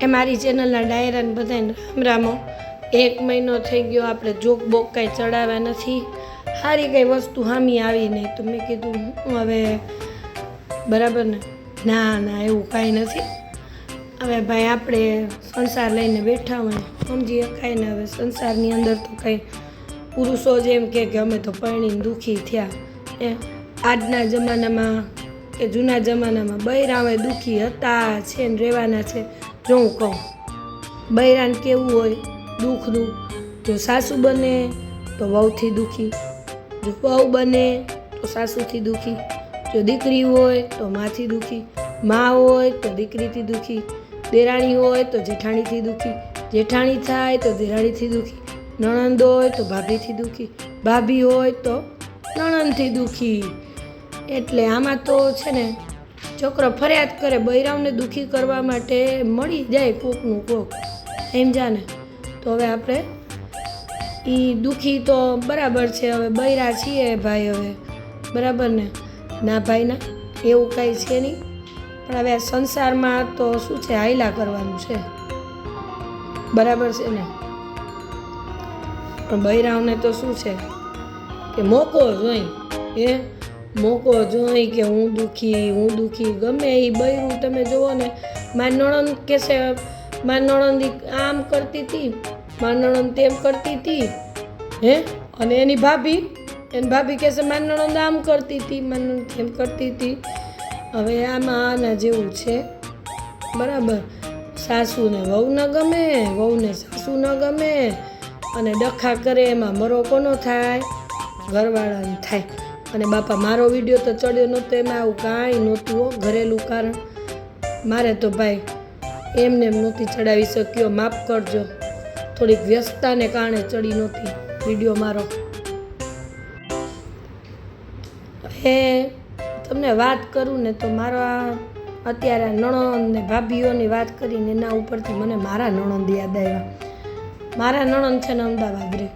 એ મારી ચેનલના ડાયરાને બધાને રામ રામો. 1 મહિનો થઈ ગયો, આપણે જોક બોક કાંઈ ચડાવ્યા નથી, સારી કંઈ વસ્તુ હામી આવી નહીં. તો મેં કીધું હું હવે બરાબર ને, ના એવું કાંઈ નથી. હવે ભાઈ આપણે સંસાર લઈને બેઠા હોય, સમજી શકાય ને. હવે સંસારની અંદર તો કંઈ પુરુષો જ એમ કે અમે તો પરણીને દુઃખી થયા. આજના જમાનામાં કે જૂના જમાનામાં બૈરાવે દુઃખી હતા છે ને રહેવાના છે. જો હું કહું, બૈરાને કેવું હોય દુઃખનું, જો સાસુ બને તો વહુથી દુઃખી, જો વહુ બને તો સાસુથી દુઃખી, જો દીકરી હોય તો માથી દુઃખી, મા હોય તો દીકરીથી દુઃખી, દેરાણી હોય તો જેઠાણીથી દુઃખી, જેઠાણી થાય તો દેરાણીથી દુઃખી, નણંદ હોય તો ભાભીથી દુઃખી, ભાભી હોય તો નણંદથી દુઃખી. એટલે આમાં તો છે ને છોકરો ફરિયાદ કરે, બૈરાવને દુઃખી કરવા માટે મળી જાય કોકનું કોક, સમજા ને. તો હવે આપણે એ દુઃખી તો બરાબર છે, હવે બૈરા છીએ ભાઈ, હવે બરાબર ને. ના ભાઈ ના, એવું કાંઈ છે નહીં. પણ હવે આ સંસારમાં તો શું છે, હાયલા કરવાનું છે, બરાબર છે ને. પણ બૈરાવને તો શું છે કે મોકો જોઈ, મોકો જોઈ કે હું દુઃખી. ગમે એ બૈરું તમે જુઓ ને, મારી નણંદ કહેશે મારી નણંદ આમ કરતી હતી, મારી નણંદ તેમ કરતી હતી, અને એની ભાભી કહેશે મારી નણંદ આમ કરતી હતી, મારી નણંદ તેમ કરતી હતી. હવે આમાં આના જેવું છે, બરાબર. સાસુને વહુ ન ગમે, વહુને સાસુ ન ગમે, અને ડખા કરે એમાં મરો કોનો થાય? ઘરવાળાને થાય. અને બાપા મારો વિડીયો તો ચડ્યો નહોતો, એમાં આવું કાંઈ નહોતું હો, ઘરેલું કારણ. મારે તો ભાઈ એમને એમ નહોતી ચડાવી શક્યો, માફ કરજો, થોડીક વ્યસ્તતાને કારણે ચડી નહોતી વિડીયો મારો. હે તમને વાત કરું ને તો મારા અત્યારે નણંદ ને ભાભીઓની વાત કરીને એના ઉપરથી મને મારા નણંદ યાદ આવ્યા. મારા નણંદ છે ને અમદાવાદ રહે.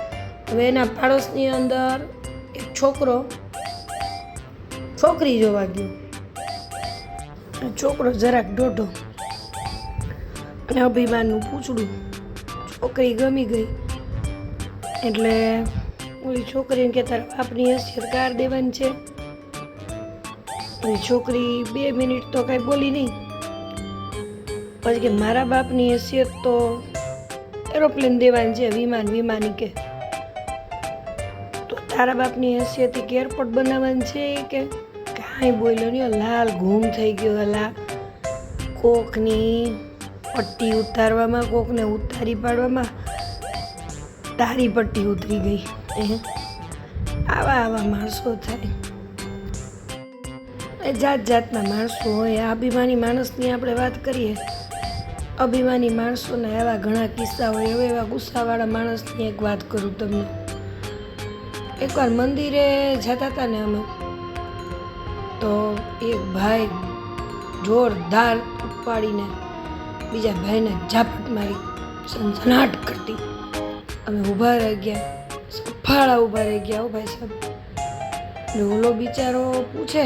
હવે એના પાડોશની અંદર એક છોકરી જોવા ગયો. છોકરો જરાક દોઢો અને અભિમાનનું પૂછડું. છોકરી ગમી ગઈ એટલે ઓલી છોકરીને કે તારા બાપની હૈસિયત કાર દેવાની છે. છોકરી 2 મિનિટ તો કાંઈ બોલી નહીં. પછી કે મારા બાપની હૈસિયત તો એરોપ્લેન દેવાની છે, વિમાની કે. તો તારા બાપની હૈસિયત કે એરપોર્ટ બનાવવાની છે કે કાંઈ બોલ્યો નહીં. લાલ ઘૂમ થઈ ગયો. હલા કોકની પટ્ટી ઉતારવામાં, કોકને ઉતારી પાડવામાં તારી પટ્ટી ઉતરી ગઈ. આવા માણસો થાય, જાતના માણસો હોય. અભિમાની માણસની આપણે વાત કરીએ, અભિમાની માણસોના એવા ઘણા કિસ્સા હોય. હવે એવા ગુસ્સાવાળા માણસની એક વાત કરું તમને. એકવાર મંદિરે જતા હતા ને અમે, તો એક ભાઈ જોરદાર ઉપાડીને બીજા ભાઈને ઝાપટ મારી, સનસનાટ કરતી. અમે ઊભા રહી ગયા, સફાળા ઊભા રહી ગયા. ઓ ભાઈ સાહેબ, ઓલો બિચારો પૂછે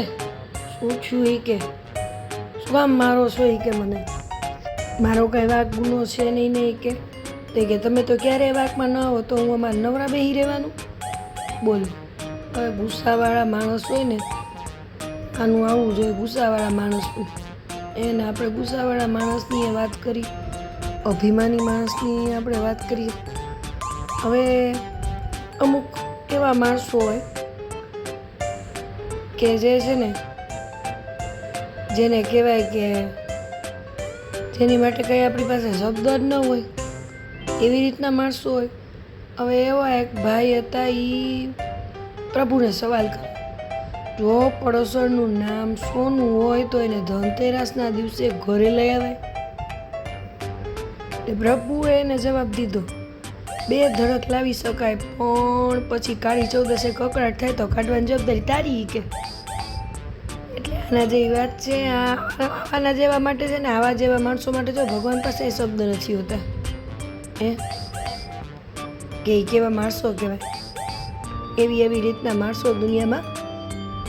શું છું? એ કે શું કામ મારો છો? એ કે મને મારો કાંઈ વાંક ગુનો છે નહીં. કે કે તમે તો ક્યારેય વાંકમાં ન આવો તો હું અમારે નવરા બેહી રહેવાનું? બોલ. હવે ગુસ્સાવાળા માણસ હોય ને, આનું આવું જોઈએ ગુસ્સાવાળા માણસનું. એને આપણે ગુસ્સાવાળા માણસની વાત કરી, અભિમાની માણસની આપણે વાત કરીએ. હવે અમુક એવા માણસો હોય કે જે છે ને, જેને કહેવાય કે જેની માટે કંઈ આપણી પાસે શબ્દ જ ન હોય, એવી રીતના માણસો હોય. હવે એવા એક ભાઈ હતા, એ પ્રભુને સવાલ કરે, જો પડોશરનું નામ સોનું હોય તો એને ધનતેરસના દિવસે ઘરે લઈ આવે. પ્રભુએ એને જવાબ દીધો, 2 ધડક લાવી શકાય, પણ પછી કાળી ચૌદસે કકડાટ થાય તો કાઢવાની જવાબદારી તારી. કે એટલે આના જેવી વાત છે. આના જેવા માટે છે ને, આવા જેવા માણસો માટે જો ભગવાન પાસે એ શબ્દ નથી હોતા. કે કેવા માણસો કહેવાય. એવી રીતના માણસો દુનિયામાં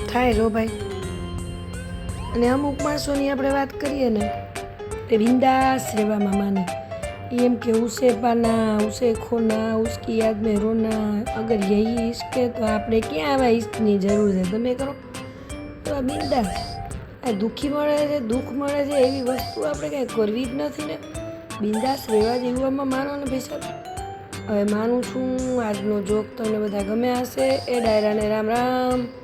થાય જો ભાઈ. અને અમુક માણસોની આપણે વાત કરીએ ને, કે બિंदास રહેવામાં માને एम कि उसे पाना उसे खोना उसकी याद में रोना अगर यही इश्क है तो आपने क्या आवा इश्कनी જરૂર છે તમે કરો તો બિંદાસ આ દુઃખી મળે છે દુઃખ મળે છે એવી વસ્તુ આપણે કંઈ કરવી જ નથી ને બિંદાસ રહેવા જેવામાં માનો ને પૈસા હવે માનું છું આજનો જોક તમને બધા ગમ્યા હશે એ ડાયરાને રામ રામ.